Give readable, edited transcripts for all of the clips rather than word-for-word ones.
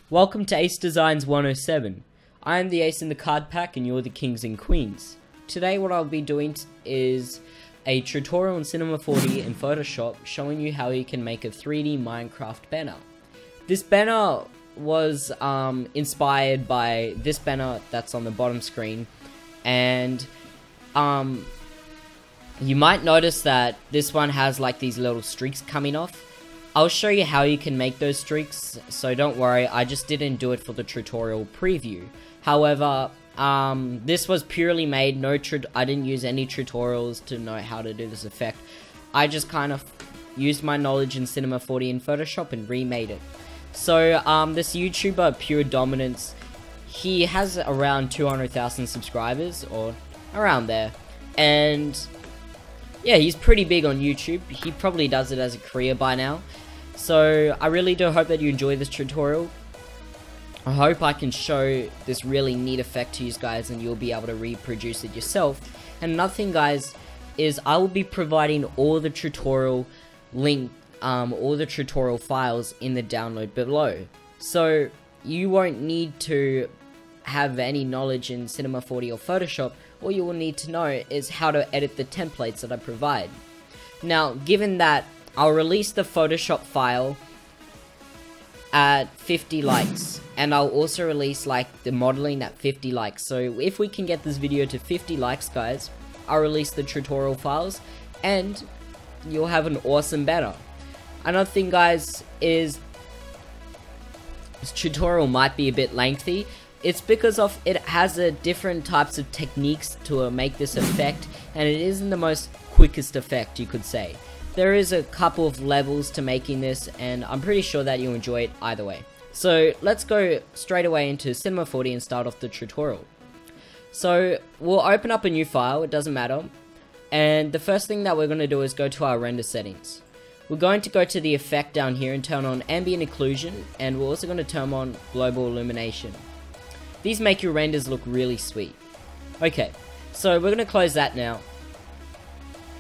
Welcome to Ace Designs 107. I am the ace in the card pack and you're the kings and queens. Today what I'll be doing is a tutorial in Cinema 4D and Photoshop showing you how you can make a 3D Minecraft banner. This banner was inspired by this banner that's on the bottom screen, and you might notice that this one has like these little streaks coming off. I'll show you how you can make those streaks, so don't worry, I just didn't do it for the tutorial preview. However, this was purely made, I didn't use any tutorials to know how to do this effect. I just kind of used my knowledge in Cinema 4D and Photoshop and remade it. So, this YouTuber, Pure Dominance, he has around 200,000 subscribers, or around there, and yeah, he's pretty big on YouTube. He probably does it as a career by now. So I really do hope that you enjoy this tutorial. I hope I can show this really neat effect to you guys and you'll be able to reproduce it yourself. And another thing, guys, is I will be providing all the tutorial all the tutorial files in the download below. So you won't need to have any knowledge in Cinema 4D or Photoshop. All you will need to know is how to edit the templates that I provide. Now, given that I'll release the Photoshop file at 50 likes, and I'll also release like the modeling at 50 likes. So if we can get this video to 50 likes, guys, I'll release the tutorial files and you'll have an awesome banner. Another thing, guys, is this tutorial might be a bit lengthy. It's because of it has different types of techniques to make this effect, and it isn't the most quickest effect, you could say. There is a couple of levels to making this, and I'm pretty sure that you'll enjoy it either way. So let's go straight away into Cinema 4D and start off the tutorial. So we'll open up a new file, it doesn't matter, and the first thing that we're going to do is go to our render settings. We're going to go to the effect down here and turn on ambient occlusion, and we're also going to turn on global illumination. These make your renders look really sweet. Okay, so we're going to close that now.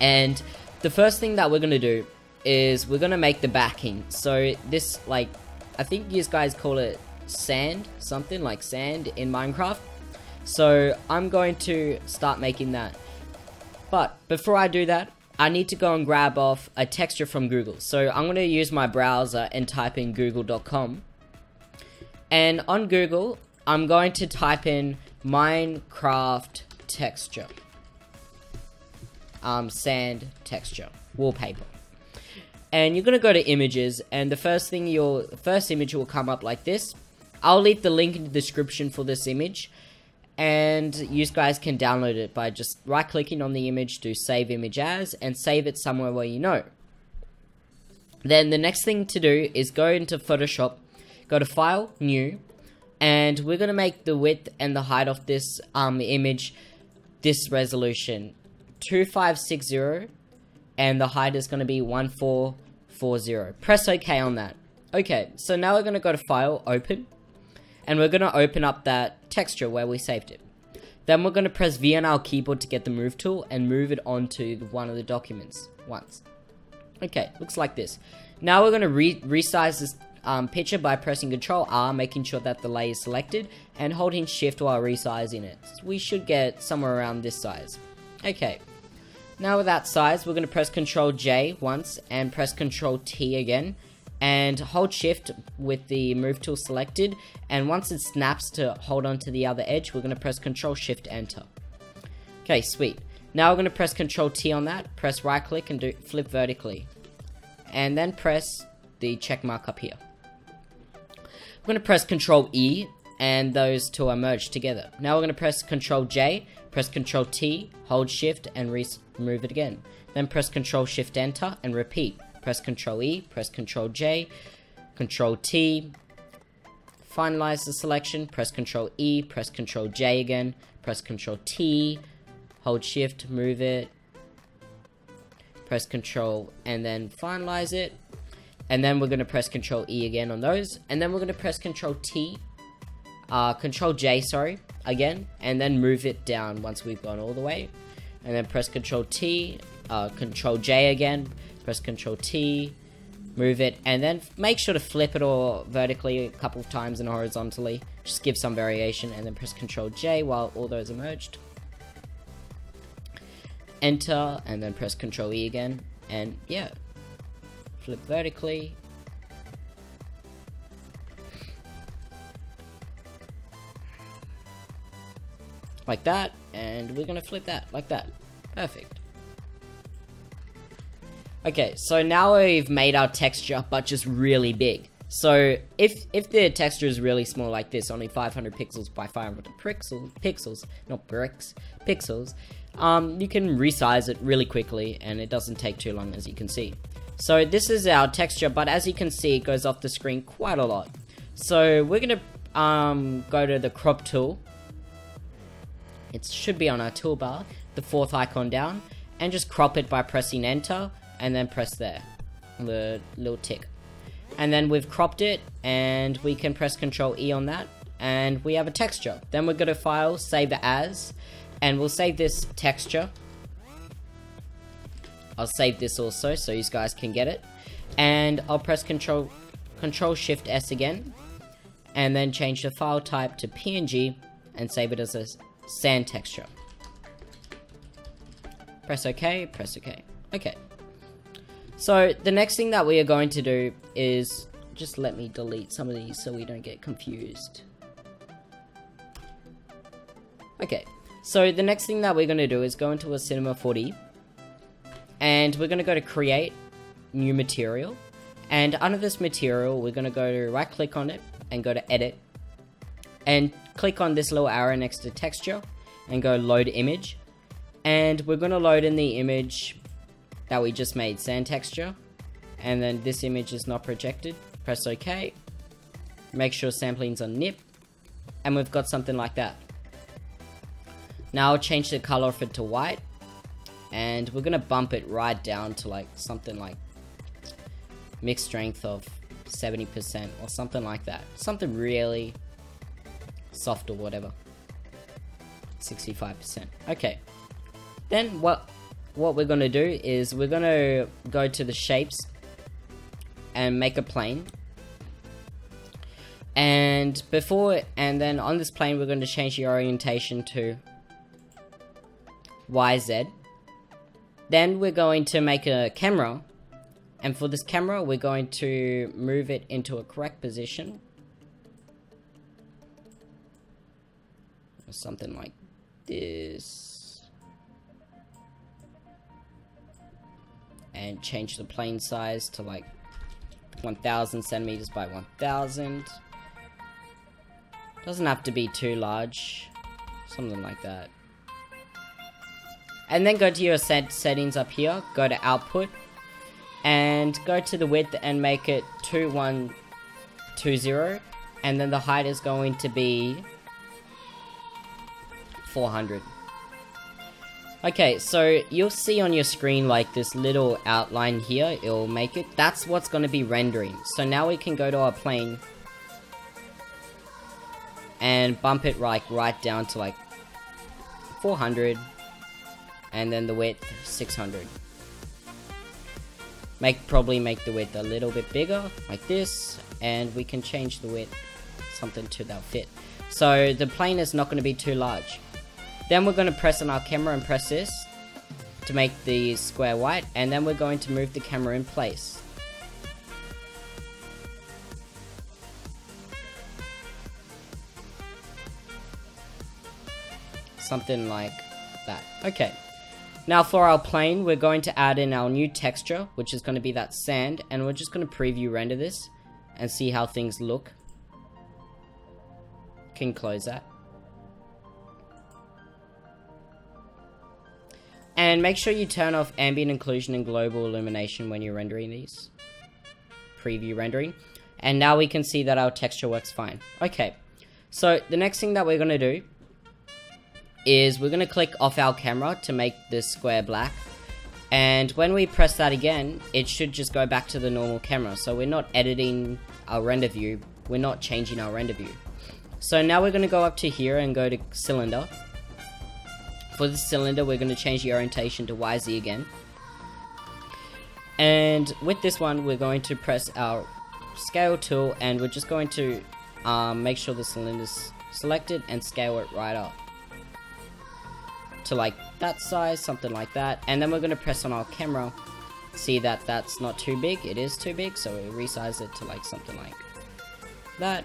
And the first thing that we're going to do is we're going to make the backing. So this, like, I think you guys call it sand, something like sand in Minecraft. So I'm going to start making that. But before I do that, I need to go and grab off a texture from Google. So I'm going to use my browser and type in google.com. And on Google, I'm going to type in Minecraft texture. Sand texture, wallpaper. And you're going to go to images, and the first image will come up like this. I'll leave the link in the description for this image, and you guys can download it by just right clicking on the image, do save image as, and save it somewhere where you know. Then the next thing to do is go into Photoshop, go to File, New, and we're going to make the width and the height of this image this resolution, 2560, and the height is going to be 1440. Press OK on that. Okay, so now we're going to go to File, Open, and we're going to open up that texture where we saved it. Then we're going to press V on our keyboard to get the Move tool and move it onto one of the documents once. Okay, looks like this. Now we're going to resize this picture by pressing Ctrl R, making sure that the layer is selected, and holding Shift while resizing it. We should get somewhere around this size. Okay, now with that size, we're going to press Ctrl J once and press Ctrl T again, and hold Shift with the Move tool selected, and once it snaps to hold on to the other edge, we're going to press Ctrl Shift Enter. Okay, sweet. Now we're going to press Ctrl T on that, press right click and do flip vertically, and then press the check mark up here. We're going to press Ctrl E, and those two are merged together. Now we're going to press Ctrl J, press Ctrl T, hold Shift, and move it again. Then press Ctrl Shift Enter, and repeat. Press Ctrl E, press Ctrl J, Ctrl T, finalize the selection, press Ctrl E, press Ctrl J again, press Ctrl T, hold Shift, move it, press Ctrl, and then finalize it. And then we're going to press Ctrl E again on those, and then we're going to press Ctrl T, Ctrl J, sorry, again, and then move it down once we've gone all the way, and then press Ctrl T, Ctrl J again, press Ctrl T, move it, and then make sure to flip it all vertically a couple of times and horizontally. Just give some variation, and then press Ctrl J while all those are merged. Enter, and then press Ctrl E again, and yeah, flip vertically. Like that, and we're gonna flip that, like that. Perfect. Okay, so now we've made our texture, but just really big. So, if the texture is really small like this, only 500 pixels by 500 pixels, not bricks, pixels, you can resize it really quickly, and it doesn't take too long, as you can see. So, this is our texture, but as you can see, it goes off the screen quite a lot. So, we're gonna go to the crop tool. It should be on our toolbar, the fourth icon down, and just crop it by pressing enter, and then press there, the little tick. And then we've cropped it, and we can press Ctrl E on that, and we have a texture. Then we'll go to File, Save As, and we'll save this texture. I'll save this also, so you guys can get it. And I'll press Control Shift S again, and then change the file type to PNG, and save it as a sand texture. Press OK, press OK. Okay. So, the next thing that we are going to do is, just let me delete some of these so we don't get confused. Okay, so the next thing that we're going to do is go into a Cinema 4D, and we're going to go to Create, New Material, and under this material, we're going to go to right click on it, and go to Edit, and click on this little arrow next to Texture, and go Load Image, and we're going to load in the image that we just made, sand texture, and then this image is not projected. Press OK, make sure sampling's on NIP, and we've got something like that. Now I'll change the color of it to white, and we're gonna bump it right down to like something like mixed strength of 70% or something like that. Something really soft or whatever. 65%. Okay. Then what we're going to do is we're going to go to the shapes and make a plane. And then on this plane we're going to change the orientation to YZ. Then we're going to make a camera, and for this camera we're going to move it into a correct position. Something like this. And change the plane size to like 1000 centimeters by 1000. Doesn't have to be too large. Something like that. And then go to your settings up here. Go to output. And go to the width and make it 2120. And then the height is going to be 400. Okay, so you'll see on your screen like this little outline here, it'll make it. That's what's going to be rendering. So now we can go to our plane and bump it right down to like 400, and then the width 600. Probably make the width a little bit bigger, like this, and we can change the width something to that fit. So the plane is not going to be too large. Then we're going to press on our camera and press this to make the square white, and then we're going to move the camera in place. Something like that. Okay. Now for our plane, we're going to add in our new texture, which is going to be that sand, and we're just going to preview render this and see how things look. Can close that. And make sure you turn off ambient occlusion and global illumination when you're rendering these. Preview rendering. And now we can see that our texture works fine. Okay, so the next thing that we're going to do is we're going to click off our camera to make this square black. And when we press that again, it should just go back to the normal camera. So we're not editing our render view. We're not changing our render view. So now we're going to go up to here and go to cylinder. For the cylinder, we're going to change the orientation to YZ again. And with this one, we're going to press our scale tool, and we're just going to make sure the cylinder's selected and scale it right up to like that size, something like that. And then we're going to press on our camera, see that that's not too big. It is too big, so we resize it to like something like that.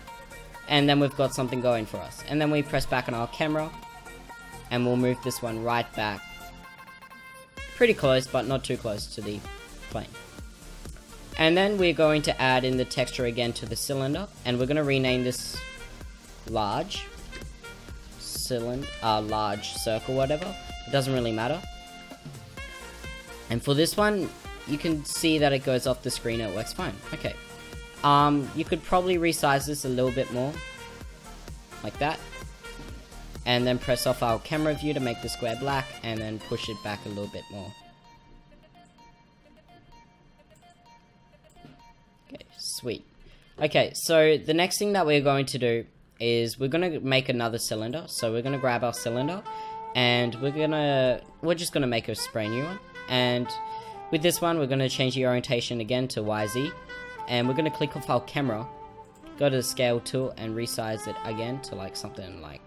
And then we've got something going for us. And then we press back on our camera, and we'll move this one right back. Pretty close, but not too close to the plane. And then we're going to add in the texture again to the cylinder, and we're going to rename this large cylinder, large circle, whatever. It doesn't really matter. And for this one, you can see that it goes off the screen. It works fine. Okay. You could probably resize this a little bit more, like that, and then press off our camera view to make the square black, and then push it back a little bit more. Okay, sweet. Okay, so the next thing that we're going to do is we're going to make another cylinder. So we're going to grab our cylinder, and we're just going to make a spray new one. And with this one, we're going to change the orientation again to YZ. And we're going to click off our camera, go to the scale tool, and resize it again to like something like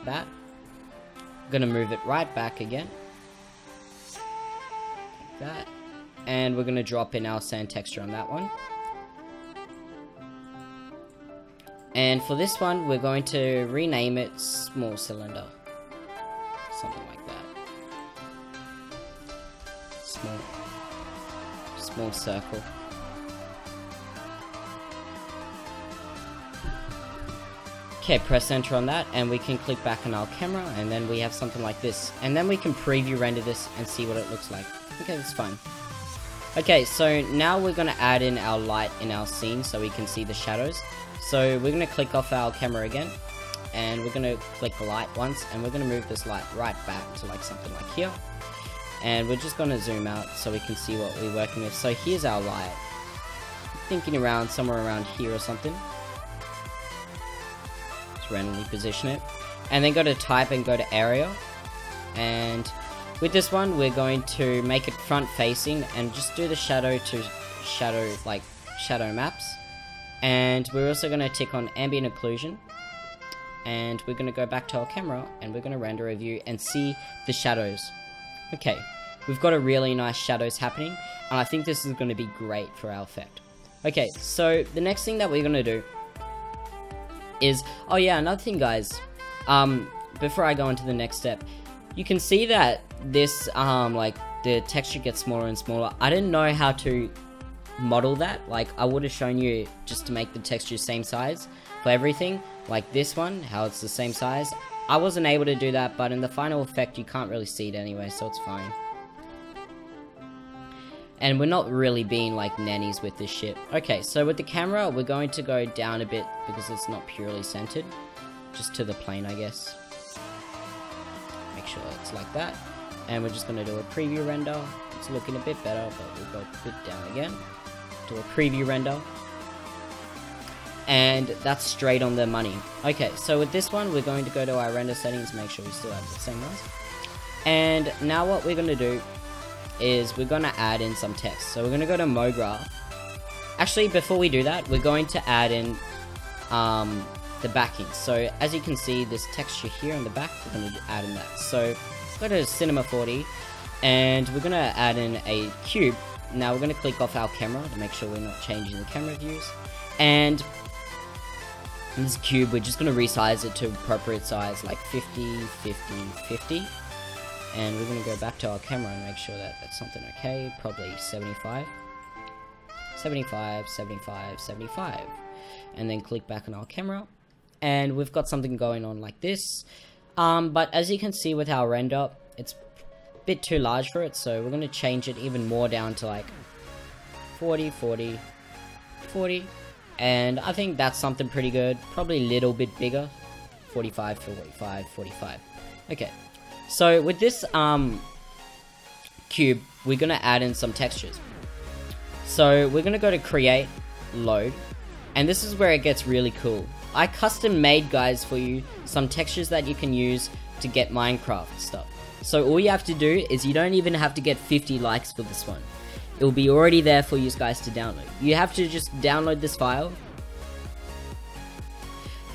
that. I'm going to move it right back again, like that. And we're going to drop in our sand texture on that one. And for this one, we're going to rename it small cylinder, something like that. Small circle. Okay, press enter on that, and we can click back on our camera, and then we have something like this. And then we can preview render this and see what it looks like. Okay, that's fine. Okay, so now we're going to add in our light in our scene so we can see the shadows. So we're going to click off our camera again, and we're going to click the light once, and we're going to move this light right back to like something like here. And we're just going to zoom out so we can see what we're working with. So here's our light. Thinking around somewhere around here or something. Randomly position it, and then go to type and go to area. And with this one, we're going to make it front facing and just do the shadow to shadow, like shadow maps. And we're also going to tick on ambient occlusion, and we're going to go back to our camera, and we're going to render a view and see the shadows. Okay, we've got a really nice shadows happening, and I think this is going to be great for our effect. Okay, so the next thing that we're going to do is, oh yeah, another thing, guys, before I go into the next step, you can see that this, like, the texture gets smaller and smaller. I didn't know how to model that. Like, I would have shown you just to make the texture same size for everything, like this one, how it's the same size. I wasn't able to do that, but in the final effect, you can't really see it anyway, so it's fine. And we're not really being like nannies with this shit. Okay, so with the camera, we're going to go down a bit because it's not purely centered. Just to the plane, I guess. Make sure it's like that. And we're just going to do a preview render. It's looking a bit better, but we'll go a bit down again. Do a preview render. And that's straight on the money. Okay, so with this one, we're going to go to our render settings, make sure we still have the same ones. And now what we're going to do is we're going to add in some text. So we're going to go to MoGraph. Actually, before we do that, we're going to add in the backing. So as you can see, this texture here in the back, we're going to add in that. So go to Cinema 4D, and we're going to add in a cube. Now we're going to click off our camera to make sure we're not changing the camera views. And in this cube, we're just going to resize it to appropriate size, like 50, 50, 50. And we're going to go back to our camera and make sure that that's something okay. Probably 75. 75, 75, 75. And then click back on our camera. And we've got something going on like this. But as you can see with our render, it's a bit too large for it. So we're going to change it even more down to like 40, 40, 40. And I think that's something pretty good. Probably a little bit bigger. 45, 45, 45. Okay. So with this cube, we're going to add in some textures. So we're going to go to create, load, and this is where it gets really cool. I custom made, guys, for you some textures that you can use to get Minecraft stuff. So all you have to do is you don't even have to get 50 likes for this one. it will be already there for you guys to download. You have to just download this file,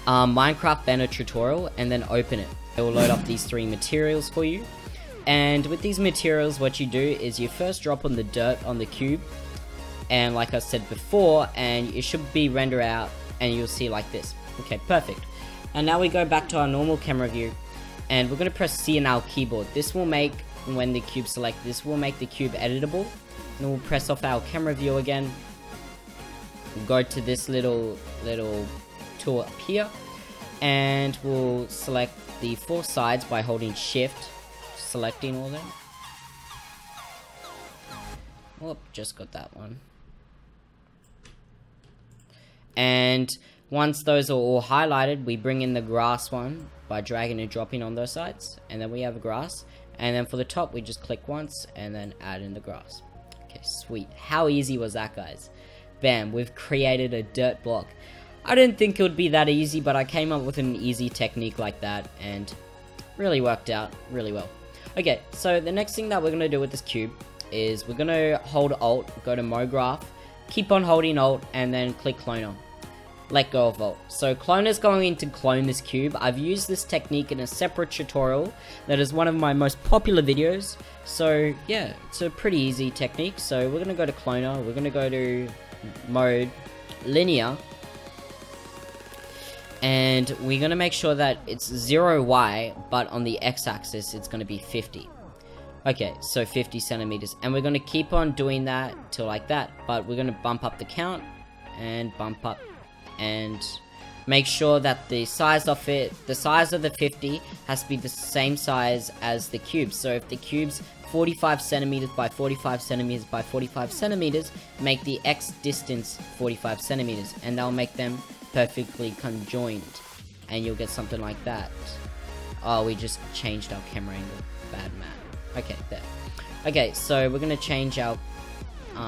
Minecraft Banner Tutorial, and then open it. It will load up these 3 materials for you. And with these materials, what you do is you first drop on the dirt on the cube, and like I said before, and it should be render out, and you'll see like this. Okay, perfect. And now we go back to our normal camera view, and we're going to press C on our keyboard. This will make, when the cube select, this will make the cube editable. And we'll press off our camera view again. We'll go to this little tool up here, and we'll select the 4 sides by holding shift, selecting all them. Oh, just got that one. And once those are all highlighted, we bring in the grass one by dragging and dropping on those sides, and then we have a grass. And then for the top, we just click once and then add in the grass. Okay, sweet. How easy was that, guys? Bam, we've created a dirt block. I didn't think it would be that easy, but I came up with an easy technique like that, and really worked out really well. Okay, so the next thing that we're going to do with this cube is we're going to hold Alt, go to MoGraph, keep on holding Alt, and then click Cloner. Let go of Alt. So Cloner is going to clone this cube. I've used this technique in a separate tutorial that is one of my most popular videos. So yeah, it's a pretty easy technique. So we're going to go to Cloner, we're going to go to Mode, Linear, and we're going to make sure that it's 0Y, but on the X-axis it's going to be 50. Okay, so 50 centimeters. And we're going to keep on doing that till like that, but we're going to bump up the count, and bump up, and make sure that the size of it, the size of the 50 has to be the same size as the cube. So if the cube's 45 centimeters by 45 centimeters by 45 centimeters, make the X distance 45 centimeters, and that'll make them perfectly conjoined, and you'll get something like that. Oh, we just changed our camera angle. Bad man. Okay, there. Okay, so we're gonna change our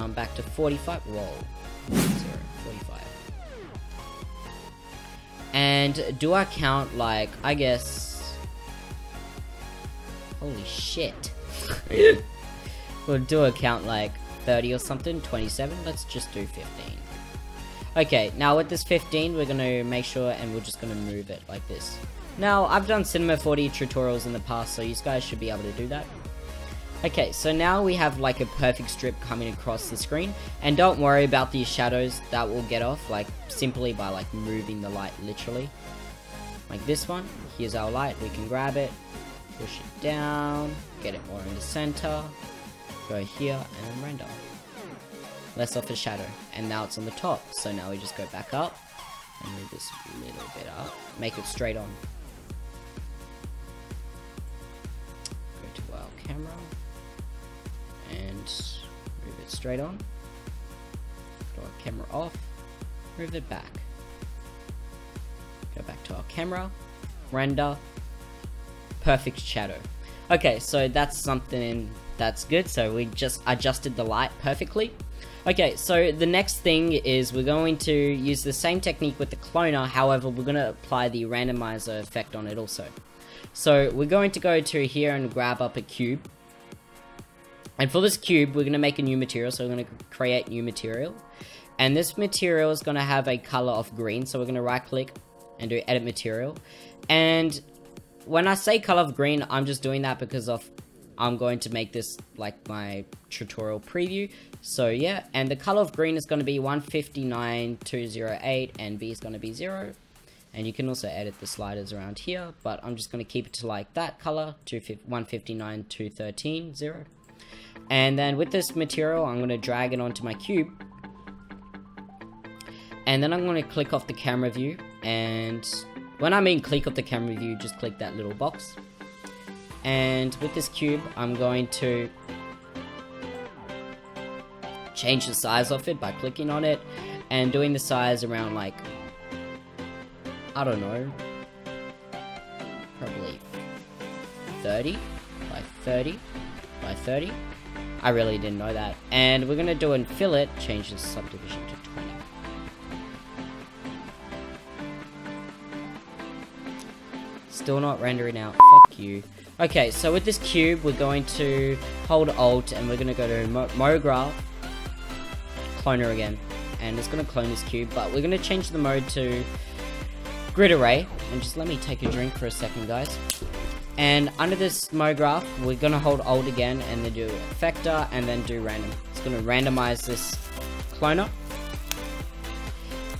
back to 45. Whoa, 45. And do our count like, I guess. Holy shit. We'll do a count like 30 or something. 27. Let's just do 15. Okay, now with this 15, we're gonna make sure, and we're just gonna move it like this. Now, I've done Cinema 4D tutorials in the past, so you guys should be able to do that. Okay, so now we have like a perfect strip coming across the screen, and don't worry about these shadows, that will get off, like, simply by like moving the light, literally. Like this one, here's our light, we can grab it, push it down, get it more in the center, go here, and then render. Less of a shadow, and now it's on the top, so now we just go back up, and move this a little bit up, make it straight on. Go to our camera, and move it straight on. Put our camera off, move it back. Go back to our camera, render, perfect shadow. Okay, so that's something that's good, so we just adjusted the light perfectly. Okay, so the next thing is we're going to use the same technique with the cloner, however we're going to apply the randomizer effect on it also. So we're going to go to here and grab up a cube. And for this cube, we're going to make a new material, so we're going to create new material. And this material is going to have a color of green, so we're going to right click and do edit material. And when I say color of green, I'm just doing that because of I'm going to make this like my tutorial preview. So yeah, and the color of green is going to be 159.208 and V is going to be 0. And you can also edit the sliders around here, but I'm just going to keep it to like that color, 159.213, 0. And then with this material, I'm going to drag it onto my cube. And then I'm going to click off the camera view, and when I mean click off the camera view, just click that little box. And with this cube, I'm going to change the size of it by clicking on it and doing the size around like, I don't know, probably 30 by 30 by 30. I really didn't know that. And we're going to do and fill it, change the subdivision to 20. Still not rendering out, fuck you. Okay, so with this cube, we're going to hold Alt and we're going to go to MoGraph, cloner again, and it's gonna clone this cube, but we're gonna change the mode to grid array, and just let me take a drink for a second, guys. And under this mode graph, we're gonna hold Alt again, and then do effector, and then do random. It's gonna randomize this cloner.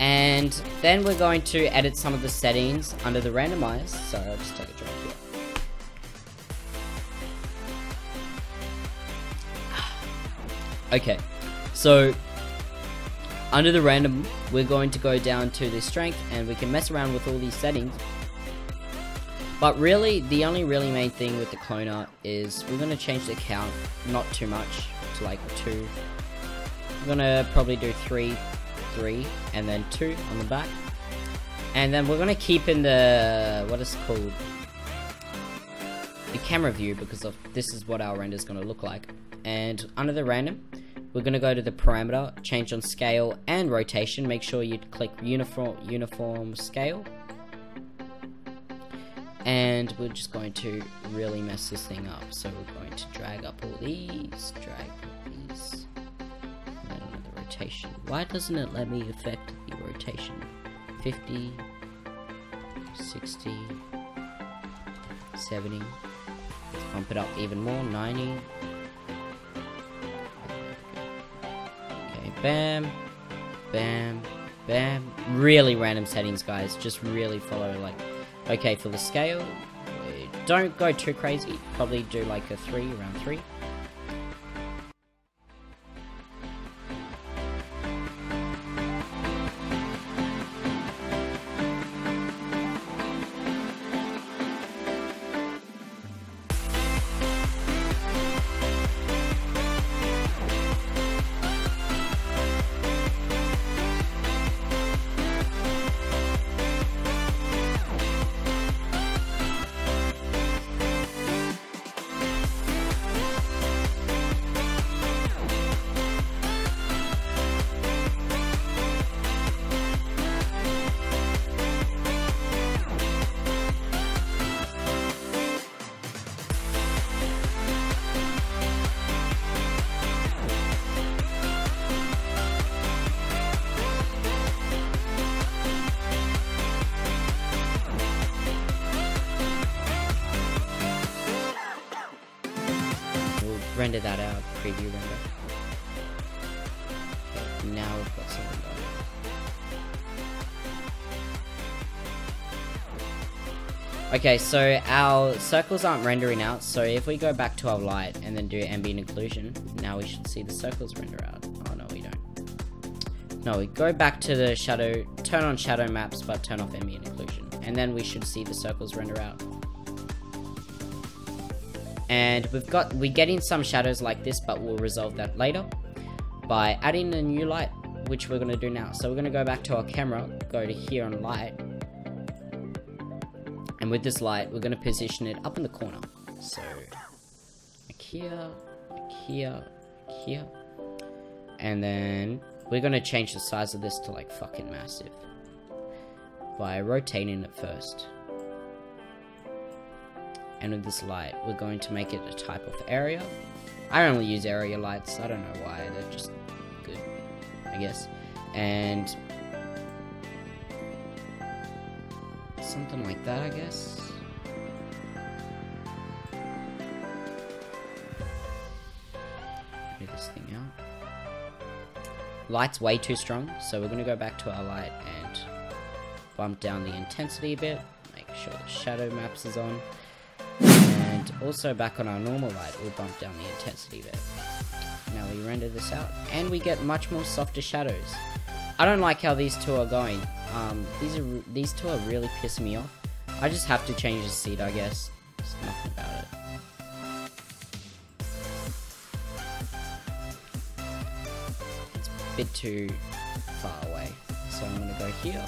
And then we're going to edit some of the settings under the randomize. So I'll just take a drink here. Okay, so under the random, we're going to go down to the strength, and we can mess around with all these settings. But really, the only really main thing with the cloner is we're going to change the count, not too much, to like 2. We're going to probably do 3, and then 2 on the back. And then we're going to keep in the, what is it called? The camera view, because this is what our render is going to look like. And under the random, we're going to go to the parameter, change on scale and rotation. Make sure you click uniform scale. And we're just going to really mess this thing up. So we're going to drag up all these, and then under the rotation. Why doesn't it let me affect the rotation? 50, 60, 70. Let's bump it up even more, 90. Okay, bam, bam, bam. Really random settings, guys. Just really follow, like, okay, for the scale, don't go too crazy. Probably do like a 3, around 3. Render that out, preview render. Okay, now we've got something going. Okay, so our circles aren't rendering out, so if we go back to our light and then do ambient occlusion, now we should see the circles render out. Oh no, we don't. No, we go back to the shadow, turn on shadow maps, but turn off ambient occlusion, and then we should see the circles render out. And we're getting some shadows like this, but we'll resolve that later by adding a new light, which we're going to do now. So we're going to go back to our camera, go to here on light, and with this light, we're going to position it up in the corner. So, like here, here, and then we're going to change the size of this to like fucking massive by rotating it first. And with this light, we're going to make it a type of area. I only use area lights. I don't know why. They're just good, I guess. And something like that, I guess. Figure this thing out. Light's way too strong, so we're going to go back to our light and bump down the intensity a bit. Make sure the shadow maps is on. And also back on our normal light, we'll bump down the intensity a bit. Now we render this out, and we get much more softer shadows. I don't like how these two are going. These two are really pissing me off. I just have to change the seed, I guess. There's nothing about it. It's a bit too far away, so I'm gonna go here.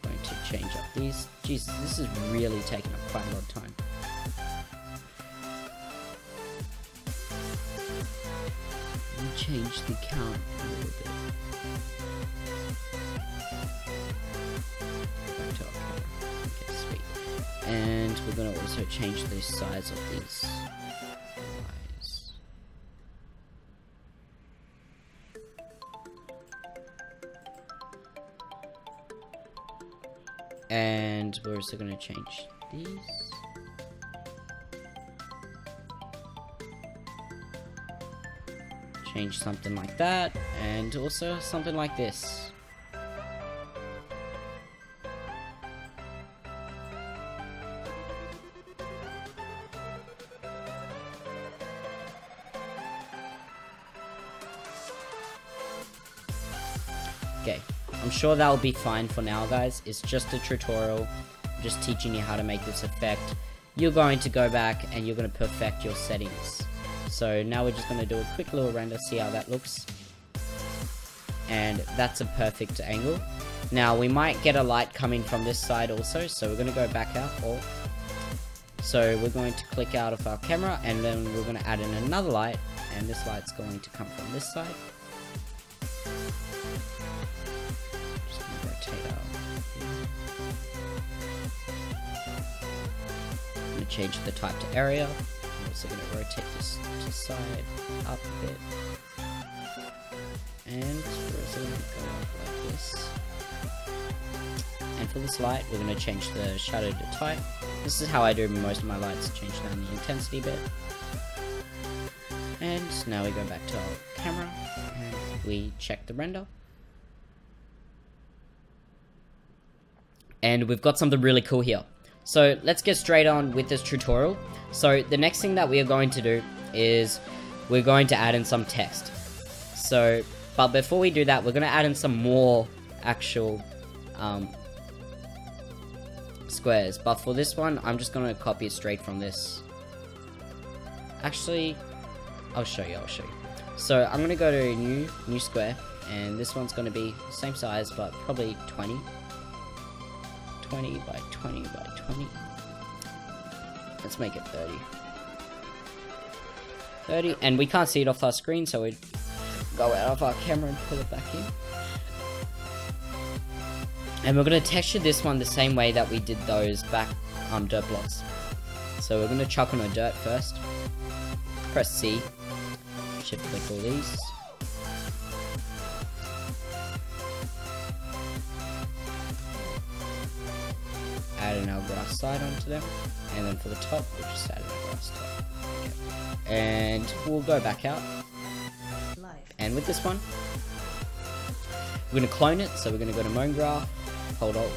I'm going to change up these. Jesus, this is really taking up quite a lot of time. Change the count a little bit. Back to our camera. Okay, sweet. And we're going to also change the size of these eyes. And we're also going to change these. Change something like that, and also something like this. Okay, I'm sure that will be fine for now, guys. It's just a tutorial, just teaching you how to make this effect. You're going to go back and you're going to perfect your settings. So now we're just going to do a quick little render, see how that looks. And that's a perfect angle. Now we might get a light coming from this side also, so we're going to go back out. So we're going to click out of our camera, and then we're going to add in another light, and this light's going to come from this side. Just going to rotate out. I'm going to change the type to area. I'm also going to rotate this to side, up a bit. And we're also going to go up like this. And for this light, we're going to change the shadow to type. This is how I do most of my lights, change down the intensity bit. And now we go back to our camera, and we check the render. And we've got something really cool here. So let's get straight on with this tutorial. So the next thing that we are going to do is we're going to add in some text. But before we do that, we're going to add in some more actual squares. But for this one, I'm just going to copy it straight from this. Actually, I'll show you. So I'm going to go to new square, and this one's going to be the same size, but probably 20 by 20 by 20. Let's make it 30, and we can't see it off our screen, so we go out of our camera and pull it back in. And we're going to texture this one the same way that we did those back dirt blocks. So we're going to chuck on a dirt first. Press C. Shift click all these. Add an grass side onto them. And then for the top, we'll just add a grass top. Okay. And we'll go back out. And with this one, we're going to clone it. So we're going to go to Moan Graph, hold Alt,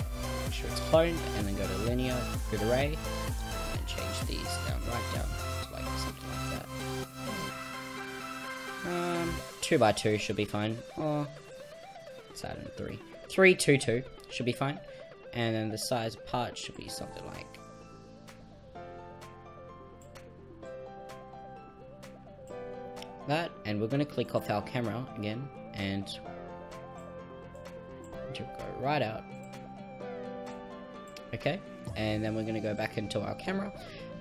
make sure it's cloned, and then go to Linear, Grid Array, and change these down, right down, to like something like that. 2 by 2 should be fine. Oh, let's add in 3. 3, 2, 2 should be fine. And then the size part should be something like that. And we're going to click off our camera again and to go right out. Okay, and then we're going to go back into our camera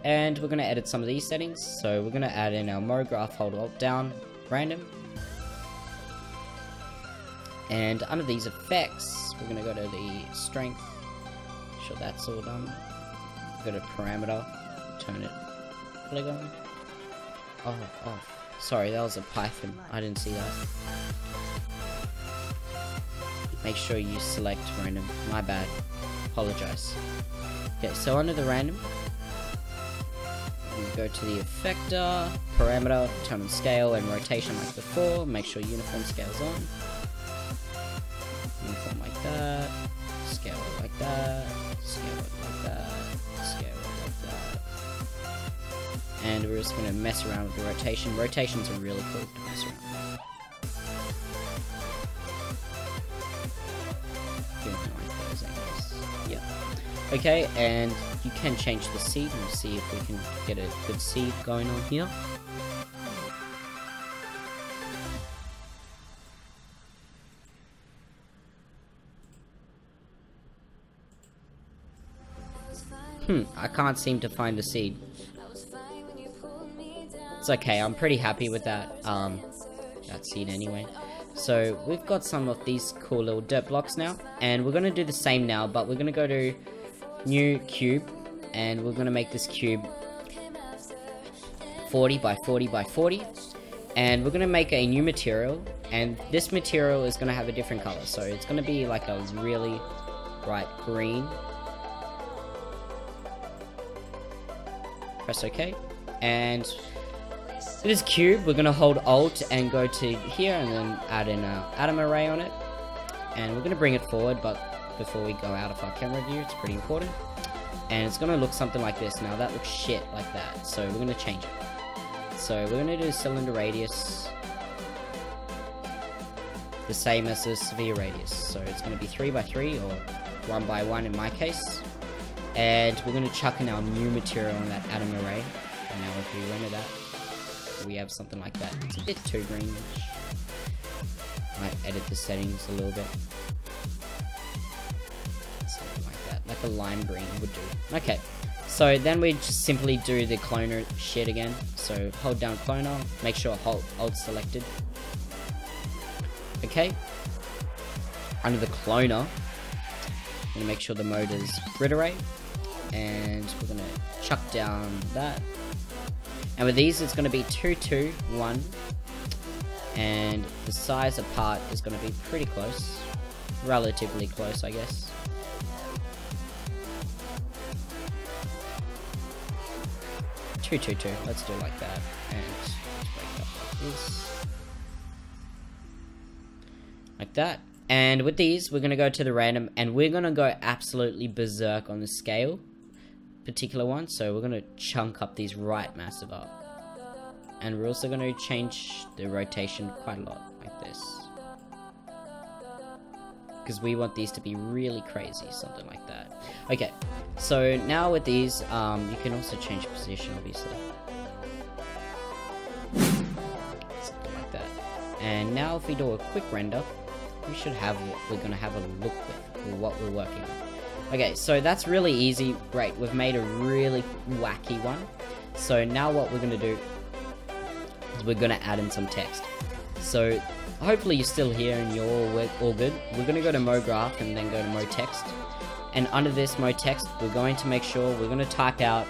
and we're going to edit some of these settings. So we're going to add in our MoGraph, hold Alt down, random. And under these effects, we're going to go to the strength. Make sure that's all done. Go to parameter, turn it polygon. Oh, sorry, that was a Python. I didn't see that. Make sure you select random. My bad. Apologize. Okay, so under the random, we go to the effector, parameter, turn on scale and rotation like before. Make sure uniform scale's on. Uniform like that. Scale it like that. Scale it like that. Scale it like that. And we're just going to mess around with the rotation. Rotations are really cool to mess around with. Like those angles. Yeah. Okay, and you can change the seed and see if we can get a good seed going on here. I can't seem to find a seed. It's okay, I'm pretty happy with that seed anyway. So we've got some of these cool little dirt blocks now, and we're going to do the same now, but we're going to go to new cube, and we're going to make this cube 40 by 40 by 40, and we're going to make a new material, and this material is going to have a different color. So it's going to be like a really bright green, Press OK. And it is cube. We're gonna hold Alt and go to here and then add in a atom array on it. And we're gonna bring it forward, but before we go out of our camera view, it's pretty important. And it's gonna look something like this. Now that looks shit like that, so we're gonna change it. So we're gonna do cylinder radius the same as the sphere radius. So it's gonna be 3 by 3 or 1 by 1 in my case. And we're gonna chuck in our new material on that atom array. And now if we render that, we have something like that. It's a bit too greenish. Might edit the settings a little bit. Something like that, like a lime green would do. Okay, so then we just simply do the cloner shit again. So hold down cloner, make sure Alt selected. Okay, under the cloner, I'm gonna make sure the mode is grid array, and we're gonna chuck down that. And with these, it's gonna be 2, 2, 1, and the size apart is gonna be pretty close, relatively close, I guess. Two, 2, 2. Let's do it like that, and let's break up like this, like that. And with these, we're gonna go to the random, and we're gonna go absolutely berserk on the scale, particular one. So we're gonna chunk up these right massive up, and we're also gonna change the rotation quite a lot, like this, because we want these to be really crazy, something like that. Okay, so now with these, you can also change position, obviously, something like that. And now if we do a quick render, we should have what we're gonna have a look with, or what we're working on. Okay, so that's really easy. Great, we've made a really wacky one. So now what we're gonna do is we're gonna add in some text. So hopefully you're still here and you're all good. We're gonna go to MoGraph and then go to MoText. And under this MoText, we're going to make sure we're gonna type out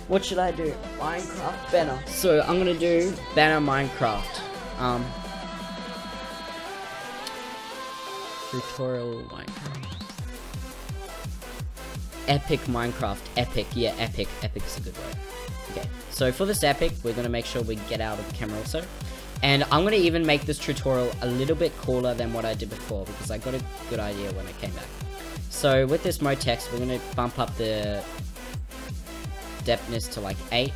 what should I do? Minecraft banner. So I'm gonna do banner Minecraft. Tutorial Minecraft. Epic Minecraft. Epic. Yeah, epic. Epic is a good word. Okay, so for this epic, we're going to make sure we get out of the camera also. And I'm going to even make this tutorial a little bit cooler than what I did before, because I got a good idea when I came back. So with this MoText, we're going to bump up the depthness to like 8.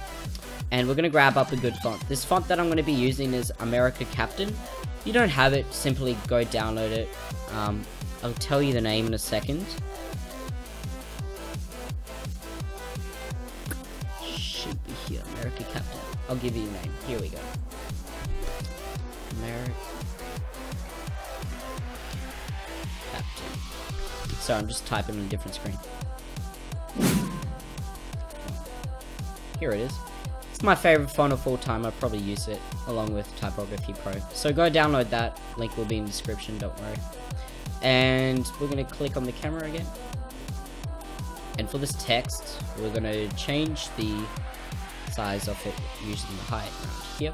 And we're going to grab up a good font. This font that I'm going to be using is America Captain. If you don't have it, simply go download it. I'll tell you the name in a second. Should be here, America Captain. I'll give you the name. Here we go. America Captain. Sorry, I'm just typing on a different screen. Here it is. It's my favorite font of all time. I probably use it along with Typography Pro. So go download that. Link will be in the description, don't worry. And we're going to click on the camera again. And for this text, we're going to change the size of it using the height around here.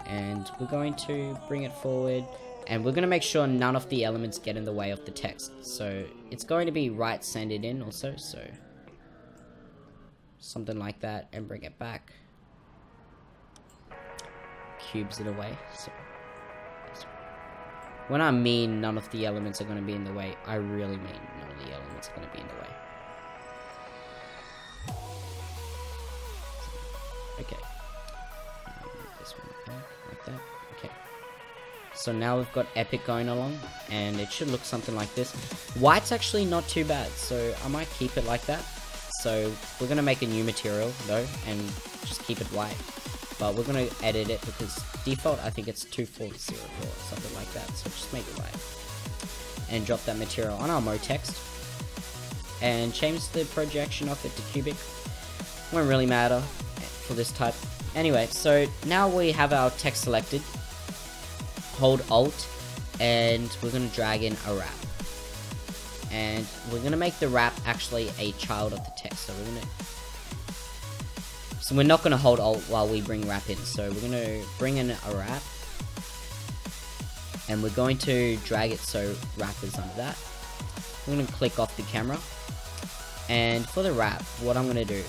And we're going to bring it forward. And we're going to make sure none of the elements get in the way of the text. So it's going to be right-centered in also. So something like that, and bring it back. Cubes it away. So when I mean none of the elements are going to be in the way, I really mean none of the elements are going to be in the way. Okay. This one back, like that. Okay. So now we've got Epic going along, and it should look something like this. White's actually not too bad, so I might keep it like that. So we're going to make a new material though, and just keep it white. But we're going to edit it because default I think it's 2404 or something like that. So just make it white. And drop that material on our MoText. And change the projection of it to cubic. Won't really matter for this type. Anyway, so now we have our text selected. Hold Alt, and we're going to drag in a wrap. And we're going to make the wrap actually a child of the text. So we're not going to hold Alt while we bring wrap in. So we're going to bring in a wrap. And we're going to drag it so wrap is under that. We're going to click off the camera. And for the wrap, what I'm going to do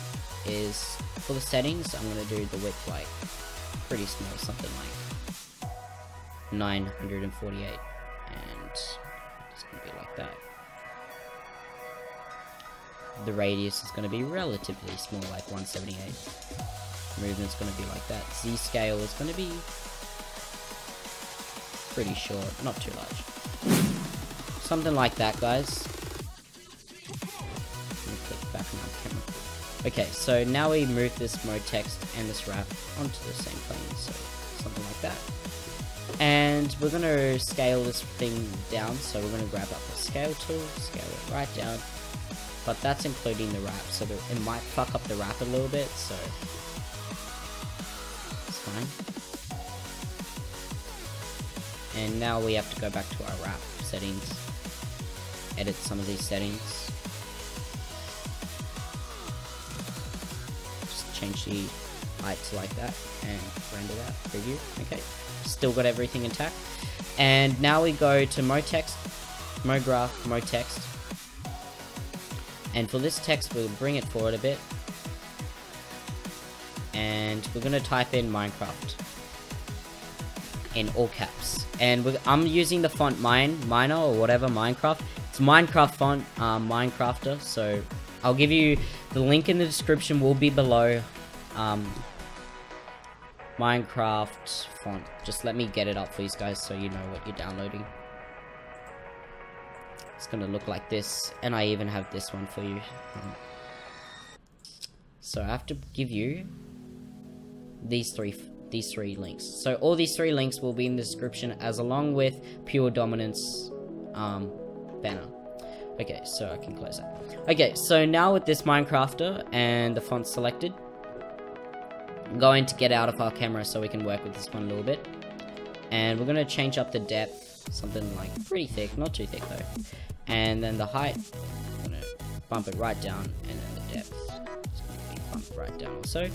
is, for the settings, I'm going to do the width like pretty small, something like 948, and it's going to be like that. The radius is going to be relatively small, like 178. Movement's going to be like that. Z scale is going to be pretty short, not too large. Something like that, guys. Click back on our camera. Okay, so now we move this mode text and this wrap onto the same plane, so something like that. And we're going to scale this thing down, so we're going to grab up the scale tool, scale it right down. But that's including the wrap, so it might fuck up the wrap a little bit, so it's fine. And now we have to go back to our wrap settings, edit some of these settings. Just change the height to like that, and render that, preview, okay. Still got everything intact. And now we go to mode text, mode graph, mode text. And for this text, we'll bring it forward a bit. And we're going to type in Minecraft in all caps. And I'm using the font Minor or whatever, Minecraft. It's Minecraft font, Minecrafter. So I'll give you the link in the description, will be below. Minecraft font. Just let me get it up for you guys so you know what you're downloading. It's gonna look like this, and I even have this one for you. So I have to give you these three links. So all these three links will be in the description, as along with Pure Dominance banner. Okay, so I can close that. Okay, so now with this Minecrafter and the font selected, I'm going to get out of our camera so we can work with this one a little bit. And we're going to change up the depth, something like pretty thick, not too thick though. And then the height, I'm going to bump it right down, and then the depth is going to be bumped right down also.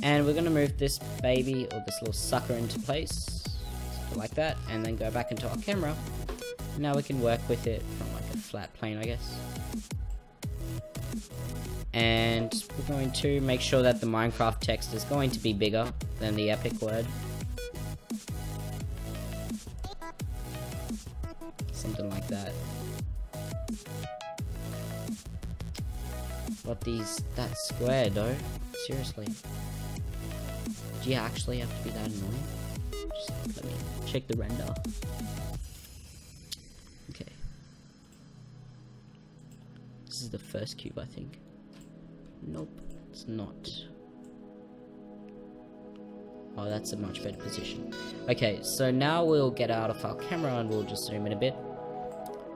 And we're going to move this baby, or this little sucker, into place, like that, and then go back into our camera. Now we can work with it from like a flat plane, I guess. And we're going to make sure that the Minecraft text is going to be bigger than the epic word. Something like that. But that's square though. Seriously. Do you actually have to be that annoying? Just let me check the render. Okay. This is the first cube, I think. Nope, it's not. Oh, that's a much better position. Okay, so now we'll get out of our camera and we'll just zoom in a bit.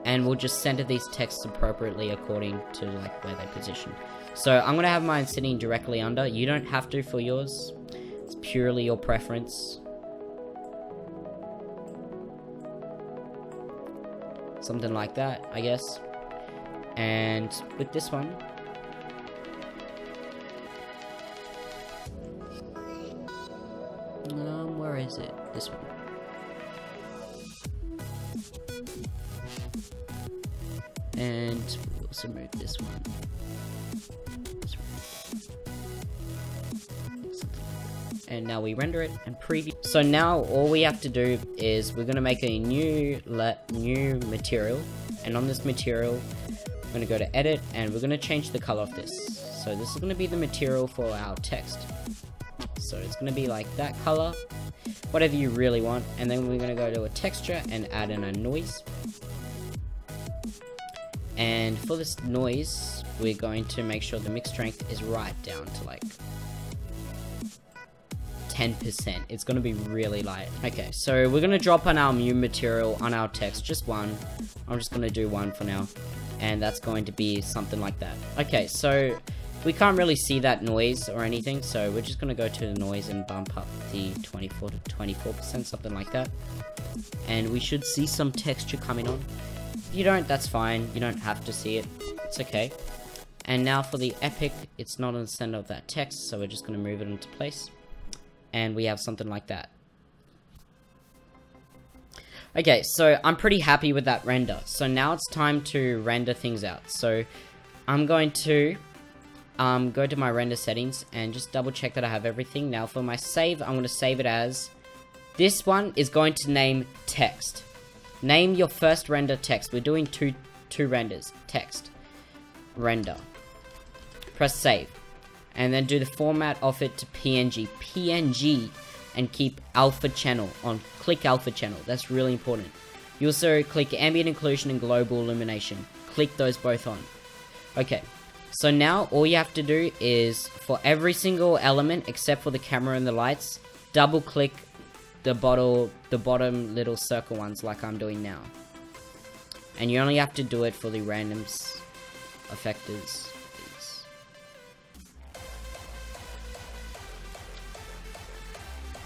And we'll just center these texts appropriately according to like where they position. So I'm gonna have mine sitting directly under. You don't have to for yours. It's purely your preference. Something like that, I guess. And with this one, where is it? This one. And we'll also move this one. And now we render it and preview. So now all we have to do is we're going to make a new material, and on this material we're going to go to edit, and we're going to change the color of this. So this is going to be the material for our text. So it's going to be like that color, whatever you really want. And then we're going to go to a texture and add in a noise. And for this noise, we're going to make sure the mix strength is right down to like 10%. It's going to be really light. Okay, so we're going to drop on our new material on our text, just one. I'm just going to do one for now. And that's going to be something like that. Okay, so we can't really see that noise or anything, so we're just going to go to the noise and bump up the 24 to 24%, something like that. And we should see some texture coming on. If you don't, that's fine. You don't have to see it. It's okay. And now for the epic, it's not in the center of that text, so we're just going to move it into place. And we have something like that. Okay, so I'm pretty happy with that render. So now it's time to render things out. So I'm going to go to my render settings and just double check that I have everything. Now for my save, I'm going to save it as, this one is going to name text. Name your first render text. We're doing two renders. Text. Render. Press save. And then do the format of it to PNG. PNG. And keep alpha channel on. Click alpha channel. That's really important. You also click ambient occlusion and global illumination. Click those both on. Okay. So now all you have to do is, for every single element except for the camera and the lights, double click the bottom little circle ones like I'm doing now. And you only have to do it for the randoms effectors.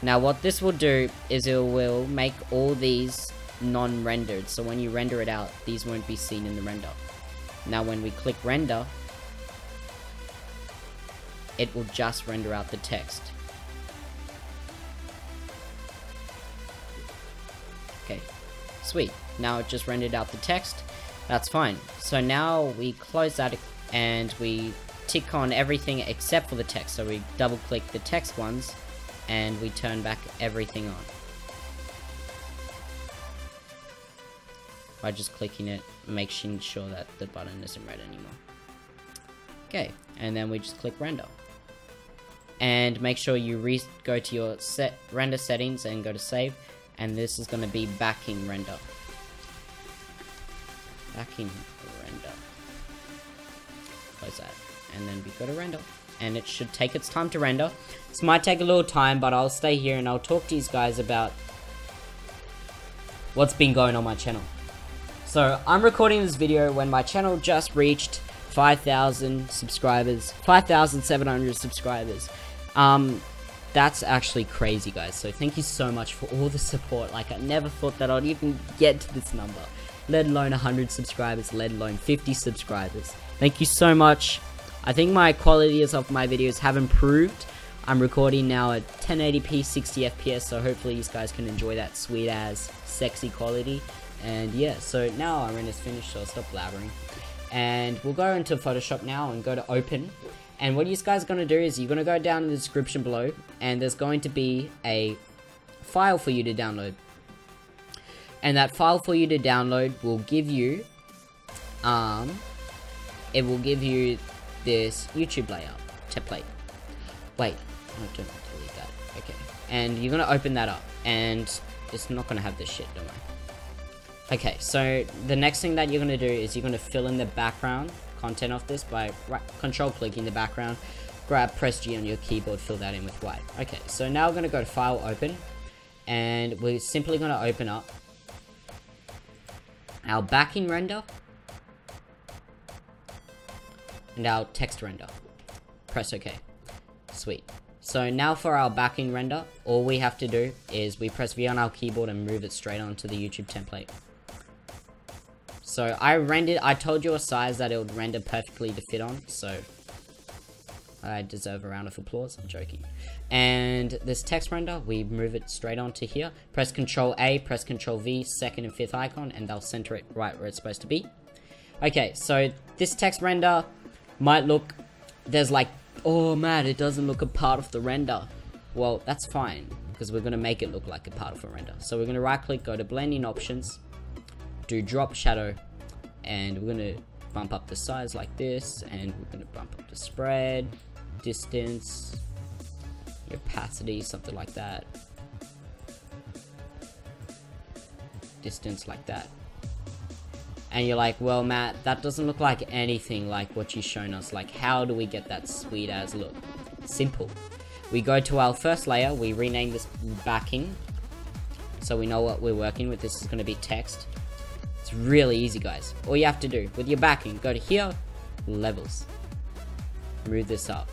Now what this will do is it will make all these non-rendered. So when you render it out, these won't be seen in the render. Now when we click render, it will just render out the text. Okay, sweet. Now it just rendered out the text. That's fine. So now we close that and we tick on everything except for the text. So we double click the text ones and we turn back everything on. By just clicking it, making sure that the button isn't red anymore. Okay, and then we just click render. And make sure you go to your render settings and go to save. And this is going to be backing render. Backing render. Close that. And then we go to render. And it should take its time to render. This might take a little time, but I'll stay here and I'll talk to you guys about what's been going on my channel. So I'm recording this video when my channel just reached 5,000 subscribers. 5,700 subscribers. That's actually crazy, guys. So thank you so much for all the support. Like, I never thought that I'd even get to this number, let alone 100 subscribers, let alone 50 subscribers. Thank you so much. I think my quality of my videos have improved. I'm recording now at 1080p 60 FPS, so hopefully you guys can enjoy that sweet ass sexy quality. And yeah, so now our render's finished, so I'll stop blabbering. And we'll go into Photoshop now and go to open. And what you guys are going to do is you're going to go down in the description below, and there's going to be a file for you to download. And that file for you to download will give you, it will give you this YouTube layout template. Wait, I don't delete that. Okay, and you're going to open that up, and it's not going to have this shit, don't worry. Okay, so the next thing that you're going to do is you're going to fill in the background content of this by control clicking the background, press G on your keyboard, fill that in with white. Okay, so now we're going to go to file, open, and we're simply going to open up our backing render and our text render. Press OK. Sweet. So now for our backing render, all we have to do is we press V on our keyboard and move it straight onto the YouTube template. So I told you a size that it would render perfectly to fit on, so I deserve a round of applause. I'm joking. And this text render, we move it straight onto here. Press Ctrl A, press Ctrl V, second and fifth icon, and they'll center it right where it's supposed to be. Okay, so this text render might look, there's like, oh man, it doesn't look a part of the render. Well, that's fine, because we're going to make it look like a part of a render. So we're going to right click, go to blending options, do drop shadow, and we're going to bump up the size like this, and we're going to bump up the spread, distance, opacity, something like that, distance like that. And you're like, well Matt, that doesn't look like anything like what you've shown us. Like, how do we get that sweet as look? Simple. We go to our first layer, we rename this backing, so we know what we're working with. This is going to be text. It's really easy, guys. All you have to do with your backing, go to here, levels, move this up,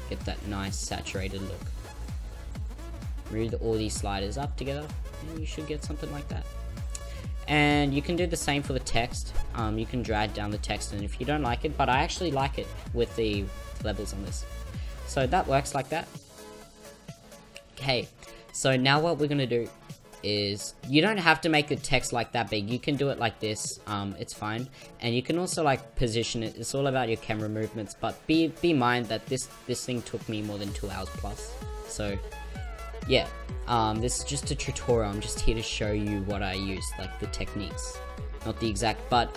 get that nice saturated look, move all these sliders up together, and you should get something like that. And you can do the same for the text. You can drag down the text, and if you don't like it, but I actually like it with the levels on this, so that works like that. Okay, so now what we're gonna do is you don't have to make the text like that big. You can do it like this. It's fine. And you can also like position it. It's all about your camera movements. But be mind that this thing took me more than 2 hours plus. So yeah, this is just a tutorial. I'm just here to show you what I use, like the techniques, not the exact. But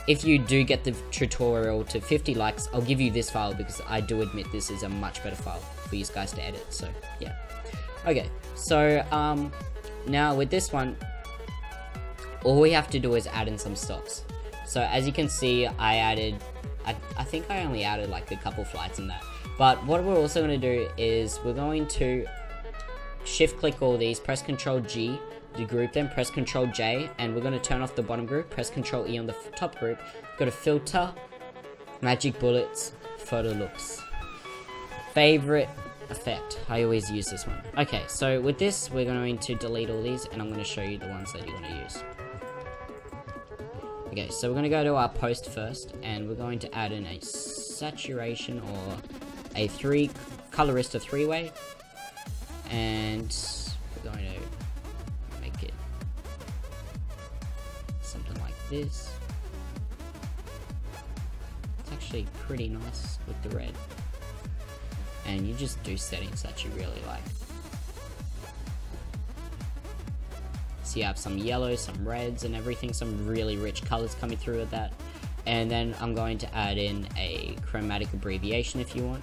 if you do get the tutorial to 50 likes, I'll give you this file, because I do admit this is a much better file for you guys to edit. So yeah. Okay, so now with this one, all we have to do is add in some stops. So as you can see, I think I only added like a couple flights in that. But what we're also going to do is we're going to shift click all these, press Ctrl G to group them, press Ctrl J, and we're going to turn off the bottom group, press Ctrl E on the top group, go to filter, magic bullets, photo looks. Favorite effect. I always use this one. Okay, so with this, we're going to delete all these, and I'm going to show you the ones that you're going to use. Okay, so we're going to go to our post first, and we're going to add in a saturation or a colorista 3-way, and we're going to make it something like this. It's actually pretty nice with the red. And you just do settings that you really like. So you have some yellows, some reds, and everything, some really rich colors coming through with that. And then I'm going to add in a chromatic abbreviation if you want.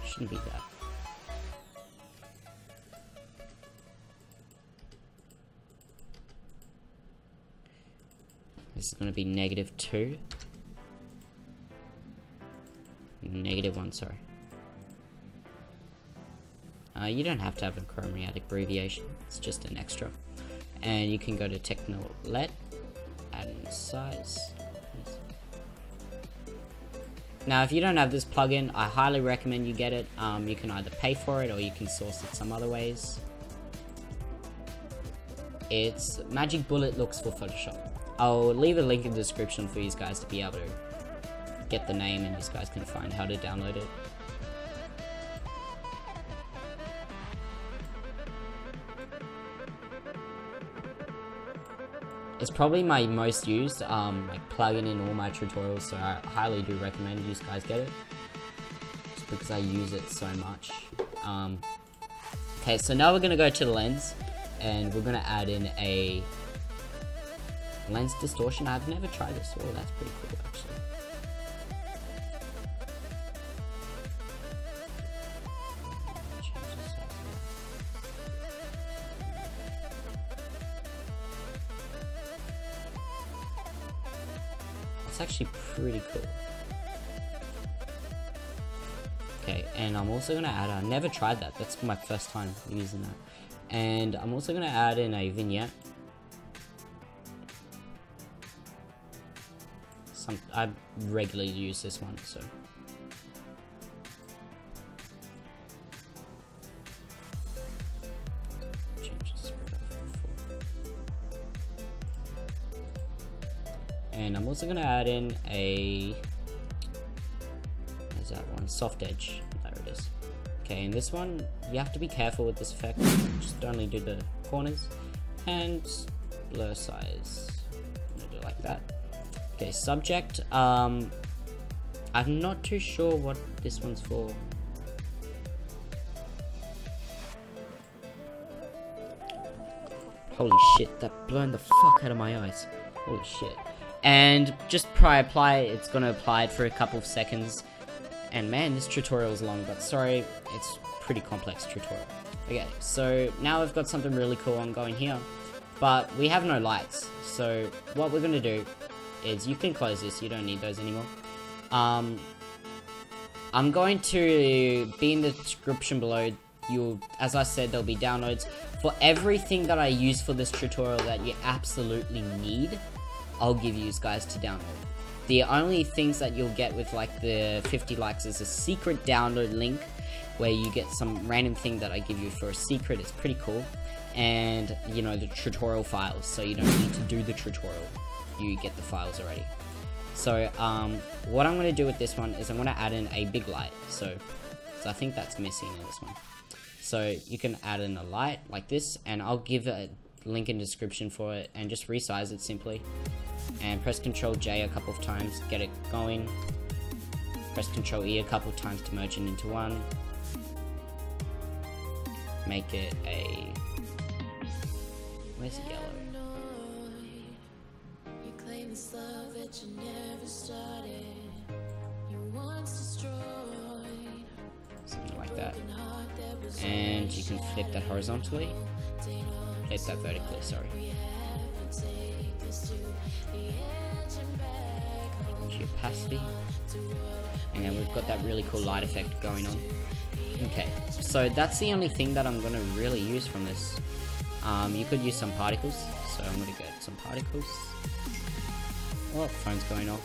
Shouldn't be that. This is going to be -2. -1, sorry. You don't have to have a chromatic abbreviation, it's just an extra. And you can go to Technolet, add in size. Now, if you don't have this plugin, I highly recommend you get it. You can either pay for it or you can source it some other ways. It's Magic Bullet Looks for Photoshop. I'll leave a link in the description for you guys to be able to get the name, and you guys can find how to download it. It's probably my most used like plugin in all my tutorials, so I highly do recommend you guys get it, just because I use it so much. Okay, so now we're gonna go to the lens, and we're gonna add in a lens distortion. I've never tried this. Oh, that's pretty cool actually. It's actually pretty cool. Okay, and I'm also gonna add, I never tried that, that's my first time using that. And I'm also gonna add in a vignette. I regularly use this one, so. And I'm also going to add in a, where's that one, soft edge, there it is. Okay, and this one, you have to be careful with this effect, just only do the corners, and blur size, I'm going to do it like that. Okay, subject, I'm not too sure what this one's for. Holy shit, that blown the fuck out of my eyes. Holy shit. And just apply it, it's gonna apply it for a couple of seconds. And man, this tutorial is long, but sorry, it's pretty complex tutorial. Okay, so now we've got something really cool ongoing here, but we have no lights. So what we're gonna do is, you can close this, you don't need those anymore. I'm going to be in the description below. As I said, there'll be downloads for everything that I use for this tutorial that you absolutely need. I'll give you guys to download. The only things that you'll get with like the 50 likes is a secret download link where you get some random thing that I give you for a secret. It's pretty cool. And, you know, the tutorial files, so you don't need to do the tutorial. You get the files already. So, what I'm going to do with this one is I'm going to add in a big light. So I think that's missing in this one. So you can add in a light like this, and I'll give a link in the description for it, and just resize it simply. And press Ctrl J a couple of times to get it going. Press Ctrl E a couple of times to merge it into one. Make it a... Where's the yellow? Something like that. And you can flip that horizontally. Flip that vertically, sorry. Into opacity. And then we've got that really cool light effect going on. Okay, so that's the only thing that I'm going to really use from this. You could use some particles, so I'm going to get some particles. Oh, phone's going off.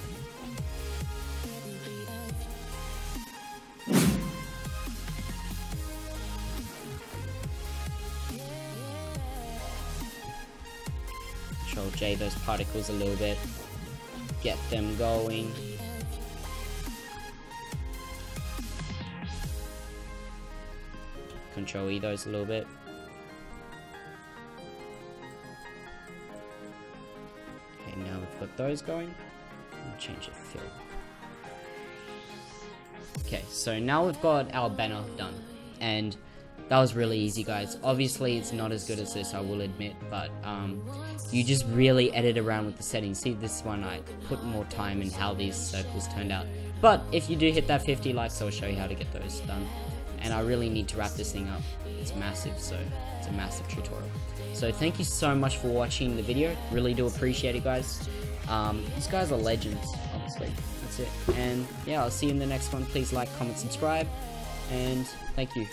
Control J those particles a little bit. Get them going. Control E those a little bit. Okay, now we've got those going. I'll change the fill. Okay, so now we've got our banner done, and that was really easy, guys. Obviously, it's not as good as this, I will admit, but you just really edit around with the settings. See, this one I put more time in how these circles turned out. But if you do hit that 50 likes, I'll show you how to get those done. And I really need to wrap this thing up. It's massive, so it's a massive tutorial. So thank you so much for watching the video. Really do appreciate it, guys. These guys are legends, honestly. That's it. And yeah, I'll see you in the next one. Please like, comment, subscribe, and thank you.